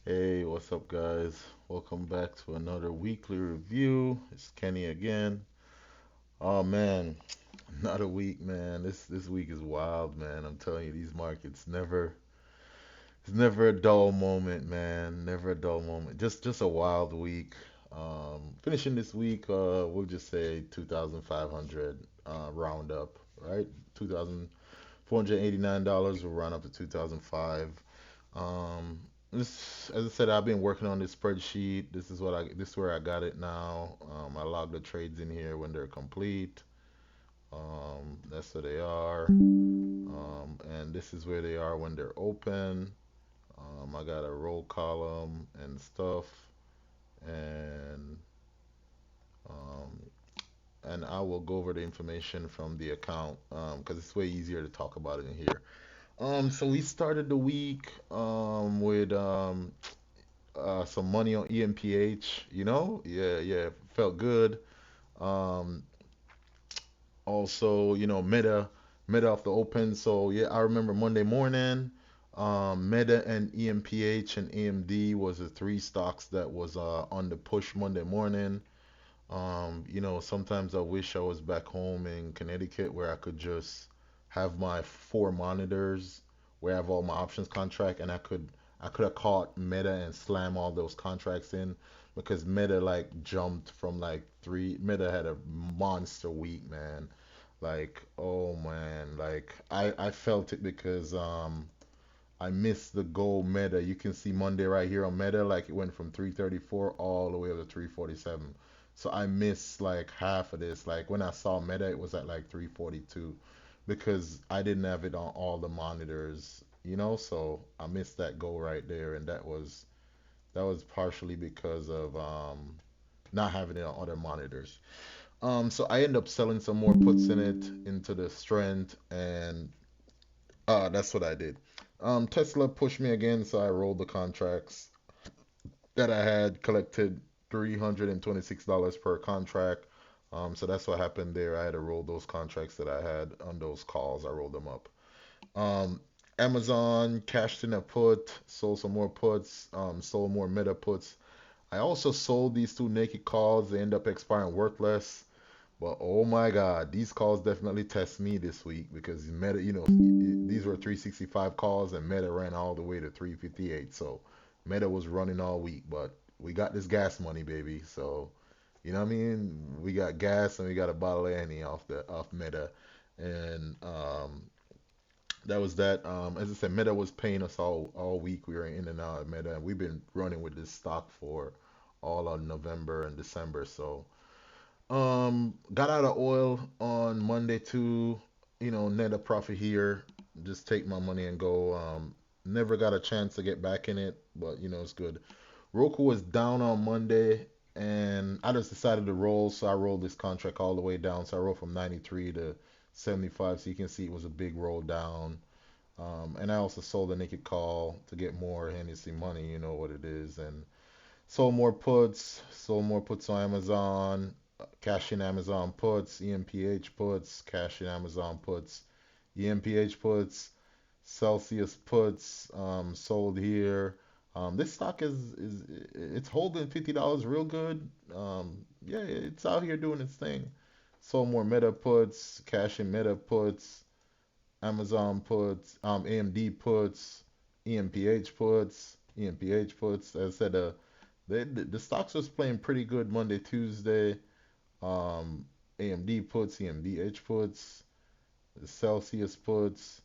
Hey, what's up, guys? Welcome back to another weekly review. It's Kenny again. Oh man, another week, man. This week is wild, man. I'm telling you, these markets never it's never a dull moment, man. Never a dull moment. Just a wild week. Finishing this week, we'll just say 2,500 round up, right? $2,489 will round up to 2005. As I said, I've been working on this spreadsheet. This is where I got it now. I log the trades in here when they're complete. That's where they are. And this is where they are when they're open. I got a roll column and stuff, and um, and I will go over the information from the account because it's way easier to talk about it in here. So we started the week with some money on ENPH, Yeah, yeah, felt good. Um, Also, Meta off the open. So yeah, I remember Monday morning, Meta and EMPH and AMD was the three stocks that was on the push Monday morning. Sometimes I wish I was back home in Connecticut where I could just have my four monitors where I have all my options contract and I could have caught Meta and slam all those contracts in because Meta like jumped from like three. Meta had a monster week, man. Like, oh man, like I felt it because I missed the gold Meta. You can see Monday right here on Meta, like it went from 334 all the way up to 347. So I missed like half of this. Like when I saw Meta, it was at like 342 because I didn't have it on all the monitors, So I missed that goal right there, and that was partially because of not having it on other monitors. So I ended up selling some more puts in it into the strength, and that's what I did. Tesla pushed me again, so I rolled the contracts that I had collected $326 per contract. So that's what happened there. I had to roll those contracts that I had on those calls. I rolled them up. Um, Amazon cashed in a put, sold some more puts, sold more meta puts. I also sold these two naked calls. They end up expiring worthless. But oh my God, these calls definitely test me this week because Meta, these were 365 calls and Meta ran all the way to 358. So Meta was running all week, but we got this gas money, baby. So you know what I mean? We got gas and we got a bottle of Annie off Meta, and that was that. As I said, Meta was paying us all week. We were in and out of Meta. We've been running with this stock for all of November and December. So got out of oil on Monday too. Net a profit here. Just take my money and go. Never got a chance to get back in it, but it's good. Roku was down on Monday, and I just decided to roll, so I rolled this contract all the way down. So I rolled from 93 to 75, so you can see it was a big roll down. And I also sold a naked call to get more Hennessy money. You know what it is, and sold more puts on Amazon, cash in Amazon puts, EMPH puts, cash in Amazon puts, EMPH puts, Celsius puts, sold here. This stock is it's holding $50 real good. Yeah, it's out here doing its thing. Sold more Meta puts, cash in Meta puts, Amazon puts, AMD puts, EMPH puts, EMPH puts. As I said, the stocks was playing pretty good Monday, Tuesday. Um, AMD puts, EMDH puts, Celsius puts,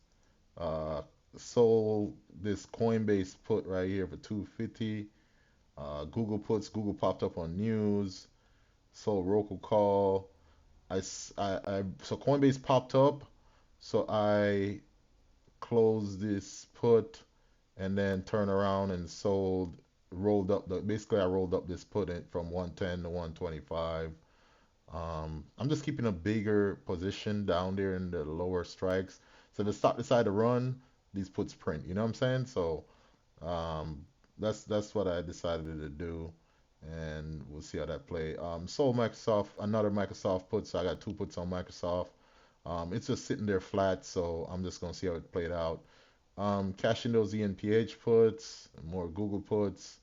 uh, sold this Coinbase put right here for 250. Google puts, Google popped up on news. Sold Roku call. So Coinbase popped up. So I closed this put and then turned around and sold, rolled up basically I rolled up this put in from 110 to 125. I'm just keeping a bigger position down there in the lower strikes. So the stock decide to run, these puts print. You know what I'm saying? So um, that's what I decided to do, and we'll see how that play. Sold Microsoft, another Microsoft put, so I got two puts on Microsoft. It's just sitting there flat, so I'm just gonna see how it played out. Cashing those ENPH puts, more Google puts,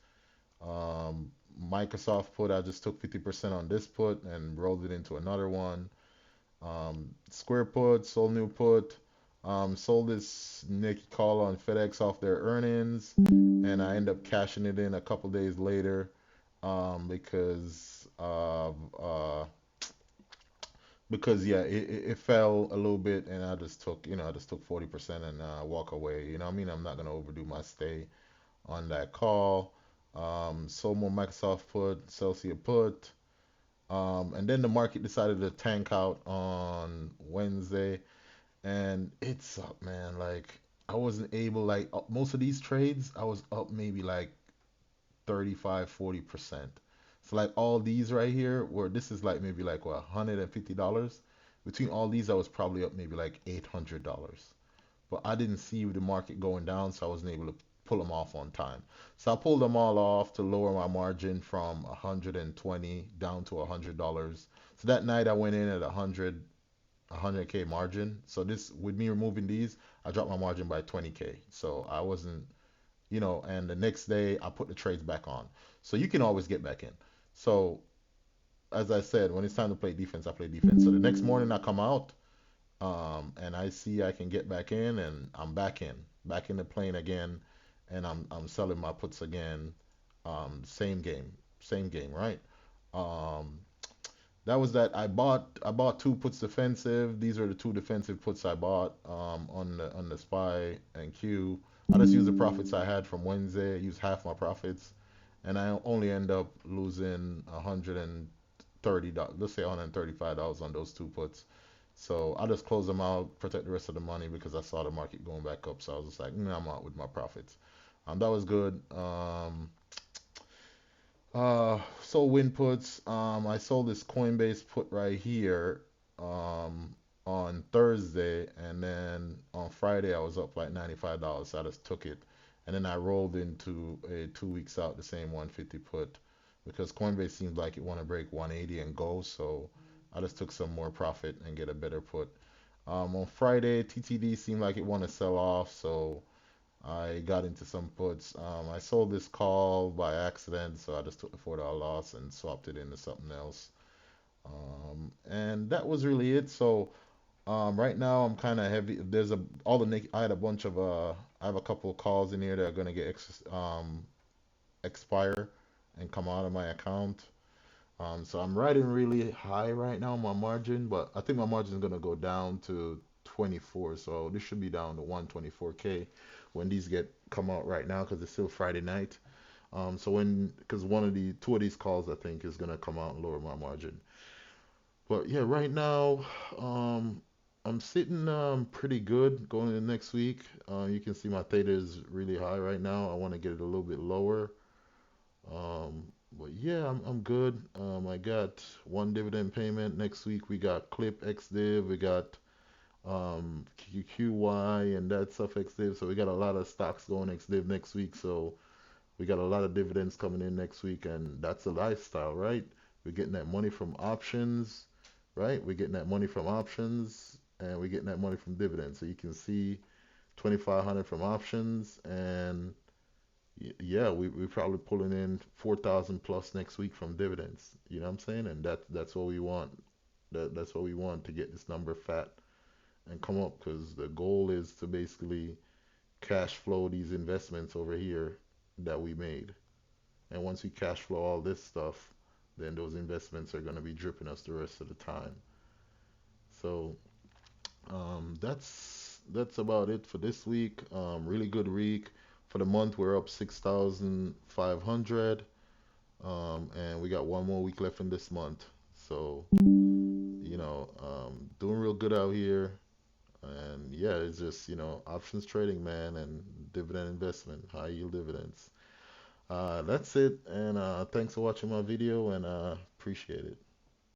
um, Microsoft put. I just took 50% on this put and rolled it into another one. Square put, sold new put. Sold this Nikki call on FedEx off their earnings, and I end up cashing it in a couple days later because yeah, it fell a little bit, and I just took 40% and walk away. You know, what I mean, I'm not gonna overdo my stay on that call. Sold more Microsoft put, Celsius put, and then the market decided to tank out on Wednesday, and it sucked, man. Like I wasn't able, like most of these trades, I was up maybe like 35, 40%. So like all these right here, where this is like maybe like what, $150. Between all these, I was probably up maybe like $800. But I didn't see the market going down, so I wasn't able to pull them off on time. So I pulled them all off to lower my margin from 120 down to $100. So that night I went in at 100K margin. So this, with me removing these, I dropped my margin by 20K. So I wasn't, and the next day I put the trades back on. So you can always get back in. So as I said, when it's time to play defense, I play defense. So the next morning I come out, and I see I can get back in, and I'm back in the plane again, and I'm selling my puts again. Same game, right? Um, that was that. I bought two puts defensive. These are the two defensive puts I bought on the SPY and Q. I just used the profits I had from Wednesday. I used half my profits, and I only end up losing $130. Let's say $135 on those two puts. So I just closed them out, protect the rest of the money because I saw the market going back up. So I was just like, I'm out with my profits. That was good. Sold win puts. I sold this Coinbase put right here on Thursday, and then on Friday I was up like $95. So I just took it, and then I rolled into a 2 weeks out the same 150 put because Coinbase seems like it want to break 180 and go. So I just took some more profit and get a better put. On Friday, TTD seemed like it want to sell off, so I got into some puts. I sold this call by accident, so I just took the $4 loss and swapped it into something else. And that was really it. So right now I'm kind of heavy. There's a all the I had a bunch of I have a couple of calls in here that are gonna get expire and come out of my account. So I'm riding really high right now on my margin, but I think my margin is gonna go down to 24. So this should be down to 124K when these get come out right now because it's still Friday night. So because two of these calls I think is gonna come out and lower my margin. But yeah, right now, I'm sitting pretty good going into next week. You can see my theta is really high right now. I want to get it a little bit lower. But yeah, I'm good. I got one dividend payment next week. We got Clip XDiv, we got QQY, and that stuff XDiv. So we got a lot of stocks going XDiv next week. So we got a lot of dividends coming in next week, and that's a lifestyle, right? We're getting that money from options, right? We're getting that money from options, and we're getting that money from dividends. So you can see 2,500 from options, and yeah, we're probably pulling in 4,000 plus next week from dividends. You know what I'm saying? And that's what we want. That's what we want to get this number fat and come up because the goal is to basically cash flow these investments over here that we made. And once we cash flow all this stuff, then those investments are going to be dripping us the rest of the time. So that's about it for this week. Really good week. For the month, we're up 6,500, and we got one more week left in this month. So doing real good out here. And yeah, it's just options trading, man, and dividend investment, high yield dividends. That's it, and thanks for watching my video, and appreciate it.